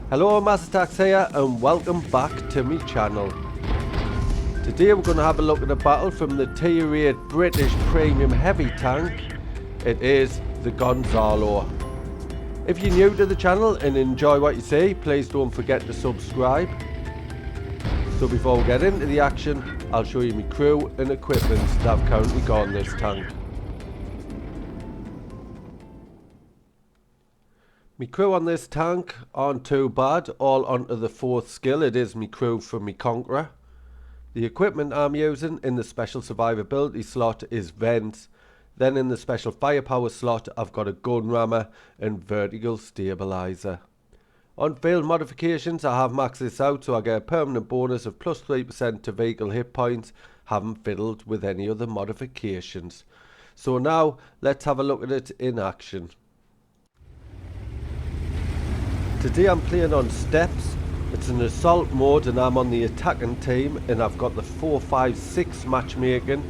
Hello, Mastertax here and welcome back to my channel. Today we're going to have a look at a battle from the Tier 8 British Premium Heavy Tank. It is the Gonsalo. If you're new to the channel and enjoy what you see, please don't forget to subscribe. So before we get into the action, I'll show you my crew and equipment that I've currently got on this tank. My crew on this tank aren't too bad, all onto the 4th skill. It is my crew from my Conqueror. The equipment I'm using in the special survivability slot is vents. Then in the special firepower slot I've got a gun rammer and vertical stabilizer. On field modifications I have maxed this out so I get a permanent bonus of plus 3% to vehicle hit points. Haven't fiddled with any other modifications. So now let's have a look at it in action. Today I'm playing on steps. It's an assault mode and I'm on the attacking team and I've got the 4-5-6 matchmaking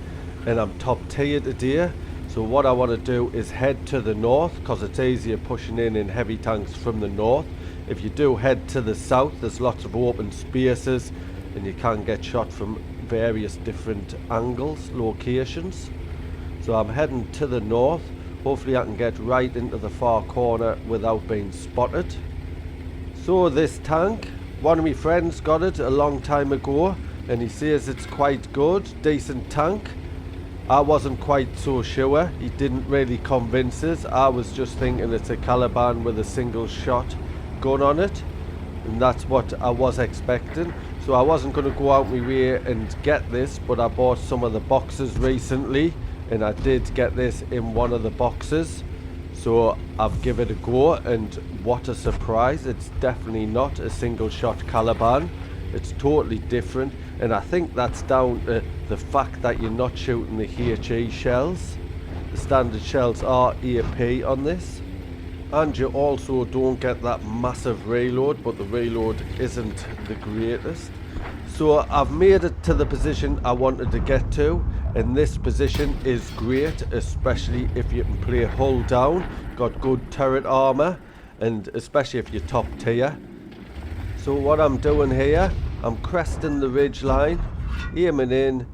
and I'm top tier today. So what I want to do is head to the north because it's easier pushing in heavy tanks from the north. If you do head to the south, there's lots of open spaces and you can get shot from various different angles, locations. So I'm heading to the north. Hopefully I can get right into the far corner without being spotted. So this tank, one of my friends got it a long time ago and he says it's quite good, decent tank. I wasn't quite so sure, he didn't really convince us. I was just thinking it's a Caliban with a single shot gun on it and that's what I was expecting. So I wasn't going to go out my way and get this, but I bought some of the boxes recently and I did get this in one of the boxes. So I've given it a go and what a surprise. It's definitely not a single shot Caliban. It's totally different and I think that's down to the fact that you're not shooting the HE shells. The standard shells are AP on this. And you also don't get that massive reload, but the reload isn't the greatest. So I've made it to the position I wanted to get to, and this position is great, especially if you can play hull down, got good turret armor, and especially if you're top tier. So what I'm doing here, I'm cresting the ridge line, aiming in,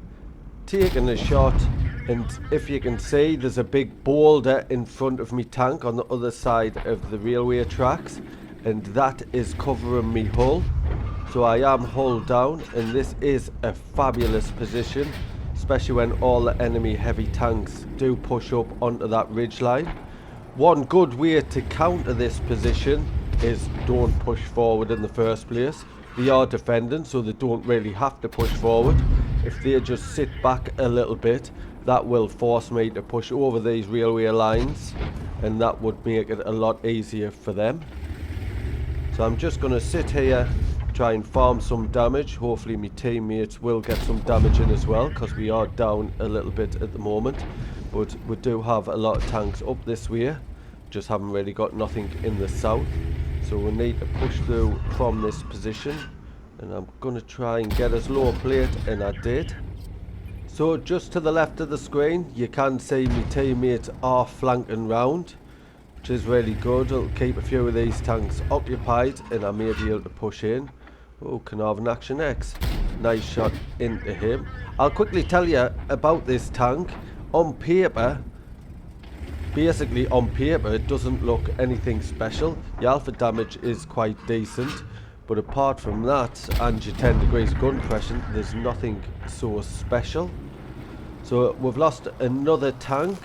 taking a shot, and if you can see there's a big boulder in front of me tank on the other side of the railway tracks, and that is covering me hull. So I am hull down and this is a fabulous position, especially when all the enemy heavy tanks do push up onto that ridge line. One good way to counter this position is don't push forward in the first place. They are defending so they don't really have to push forward. If they just sit back a little bit, that will force me to push over these railway lines and that would make it a lot easier for them. So I'm just going to sit here, try and farm some damage. Hopefully my teammates will get some damage in as well because we are down a little bit at the moment, but we do have a lot of tanks up this way, just haven't really got nothing in the south. So we need to push through from this position and I'm going to try and get as low a plate, and I did. So just to the left of the screen you can see my teammates are flanking round, which is really good. It'll keep a few of these tanks occupied and I may be able to push in. Oh, Caliban Action X, nice shot into him. I'll quickly tell you about this tank. On paper, basically on paper it doesn't look anything special. The alpha damage is quite decent, but apart from that and your 10 degrees gun pressure, there's nothing so special. So we've lost another tank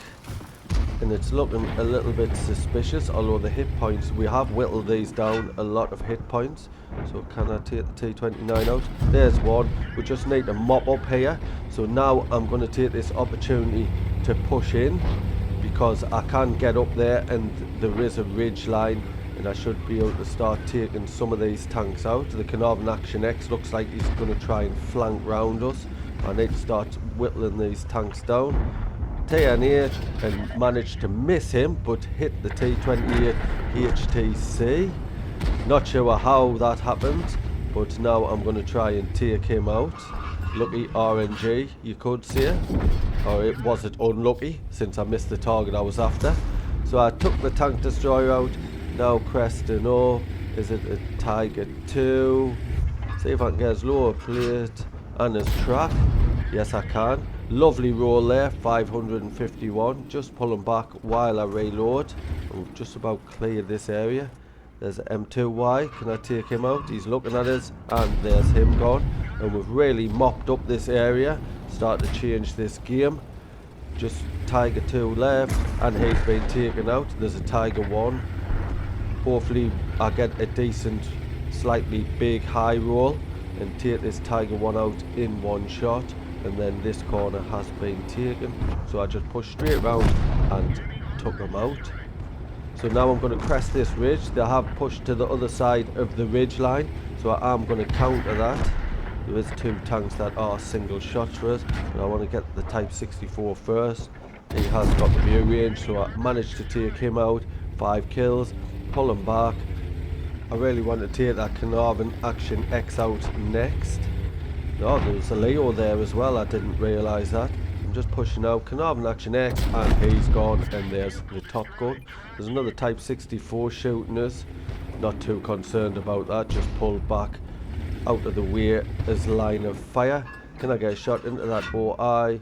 and it's looking a little bit suspicious, although the hit points, we have whittled these down a lot of hit points. So can I take the T-29 out? There's one. We just need to mop up here. So now I'm going to take this opportunity to push in because I can get up there and there is a ridge line and I should be able to start taking some of these tanks out. The Caliban Action X looks like he's going to try and flank round us. I need to start whittling these tanks down. T-28 and managed to miss him but hit the T-28 HTC. Not sure how that happened, but now I'm going to try and take him out. Lucky RNG, you could say, or was it unlucky since I missed the target I was after. So I took the tank destroyer out, now cresting up, Is it a Tiger 2? See if I can get his lower plate and his track. Yes, I can. Lovely roll there, 551. Just pulling back while I reload. We've just about cleared this area. There's M2Y. Can I take him out? He's looking at us, and there's him gone. And we've really mopped up this area. Started to change this game. Just Tiger 2 left, and he's been taken out. There's a Tiger 1. Hopefully I get a decent, slightly big high roll and take this Tiger 1 out in one shot. And then this corner has been taken, so I just pushed straight around and took them out. So now I'm going to crest this ridge. They have pushed to the other side of the ridge line, so I am going to counter that. There is 2 tanks that are single shots for us, and I want to get the Type 64 first. He has got the view range, so I managed to take him out. 5 kills, pull him back. I really want to take that Caliban Action X out next. Oh, there's a Leo there as well, I didn't realise that. I'm just pushing out Caliban Action X, and he's gone, and there's the top gun. There's another Type 64 shooting us. Not too concerned about that, just pulled back out of the way as line of fire. Can I get a shot into that OI?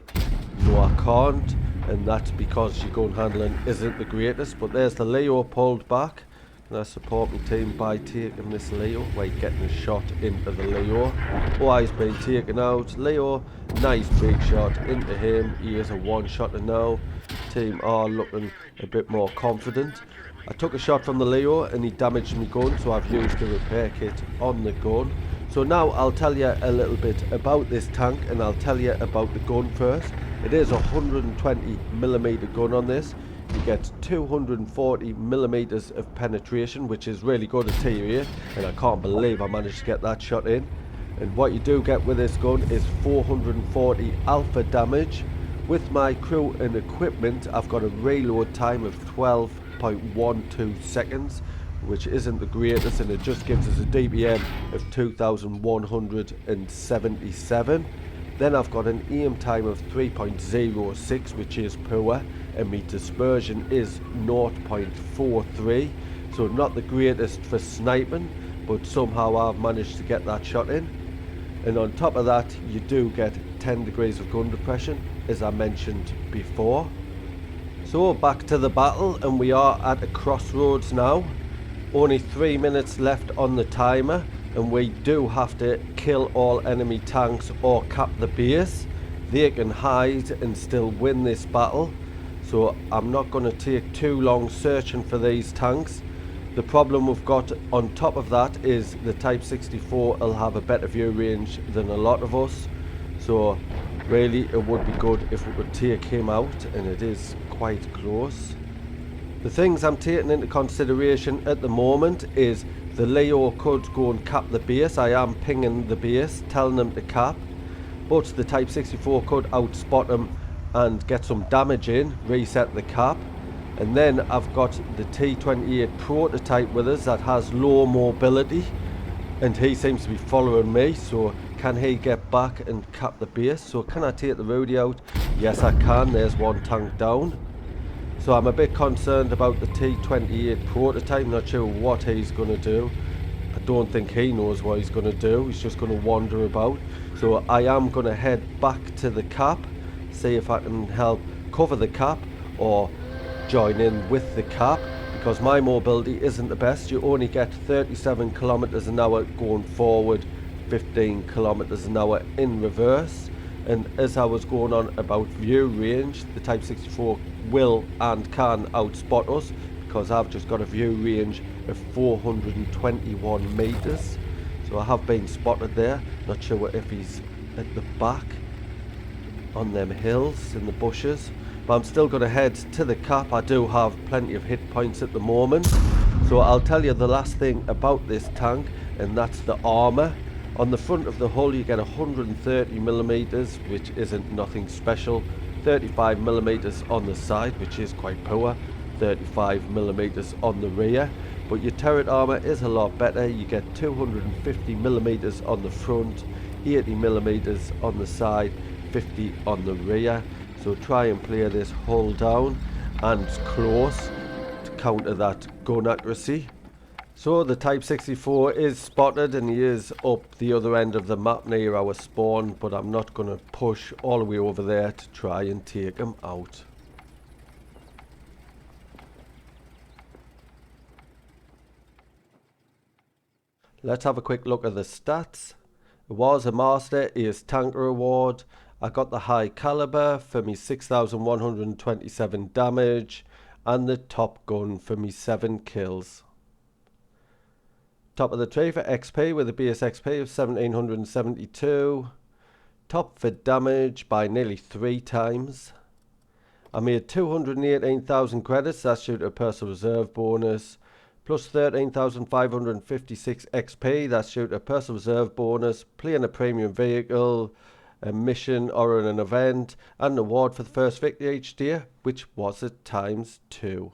No, I can't, and that's because your gun handling isn't the greatest. But there's the Leo pulled back. And I support my team by taking this Leo. Wait, getting a shot into the Leo. OI's been taken out. Leo, nice big shot into him. He is a one-shotter now. Team are looking a bit more confident. I took a shot from the Leo and he damaged my gun, so I've used the repair kit on the gun. So now I'll tell you a little bit about this tank, and I'll tell you about the gun first. It is a 120mm gun on this. You get 240mm of penetration, which is really good at TUA, and I can't believe I managed to get that shot in. And what you do get with this gun is 440 alpha damage. With my crew and equipment, I've got a reload time of 12.12 seconds, which isn't the greatest, and it just gives us a DPM of 2177. Then I've got an aim time of 3.06, which is poor, and my dispersion is 0.43, so not the greatest for sniping, but somehow I've managed to get that shot in. And on top of that, you do get 10 degrees of gun depression, as I mentioned before. So back to the battle, and we are at a crossroads now. Only 3 minutes left on the timer, and we do have to kill all enemy tanks or cap the base. They can hide and still win this battle, so I'm not going to take too long searching for these tanks. The problem we've got on top of that is the Type 64 will have a better view range than a lot of us, so really it would be good if we could take him out, and it is quite close. The things I'm taking into consideration at the moment is the Leo could go and cap the base. I am pinging the base, telling them to cap, but the Type 64 could outspot him and get some damage in, reset the cap. And then I've got the T28 prototype with us that has low mobility, and he seems to be following me, so can he get back and cap the base? So can I take the Rudy out? Yes, I can. There's one tank down. So I'm a bit concerned about the T28 prototype. Not sure what he's going to do. I don't think he knows what he's going to do. He's just going to wander about. So I am going to head back to the cap, see if I can help cover the cap or join in with the cap, because my mobility isn't the best. You only get 37 kilometers an hour going forward, 15 kilometers an hour in reverse. And as I was going on about view range, the Type 64 will and can outspot us, because I've just got a view range of 421 meters. So I have been spotted there. Not sure if he's at the back on them hills in the bushes, but I'm still going to head to the cap. I do have plenty of hit points at the moment. So I'll tell you the last thing about this tank, and that's the armor. On the front of the hull you get 130mm, which isn't nothing special. 35mm on the side, which is quite poor. 35mm on the rear. But your turret armor is a lot better. You get 250mm on the front, 80mm on the side, 50 on the rear. So try and play this hull down and close to counter that gun accuracy. So the Type 64 is spotted and he is up the other end of the map near our spawn, but I'm not going to push all the way over there to try and take him out. Let's have a quick look at the stats. It was a Master Ace Tanker Award. I got the high caliber for me 6,127 damage and the top gun for me 7 kills. Top of the tree for XP with a base XP of 1772. Top for damage by nearly 3 times. I made 218,000 credits, that's due to a personal reserve bonus. Plus 13,556 XP, that's due to a personal reserve bonus. Playing a premium vehicle, a mission or an event, and an award for the first victory each day, which was at ×2.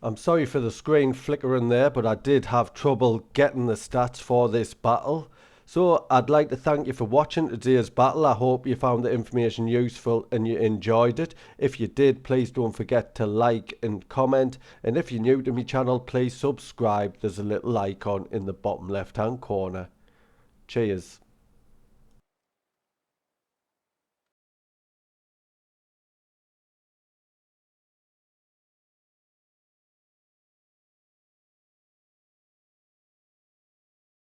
I'm sorry for the screen flickering there, but I did have trouble getting the stats for this battle. So I'd like to thank you for watching today's battle. I hope you found the information useful and you enjoyed it. If you did, please don't forget to like and comment. And if you're new to my channel, please subscribe. There's a little icon in the bottom left hand corner. Cheers.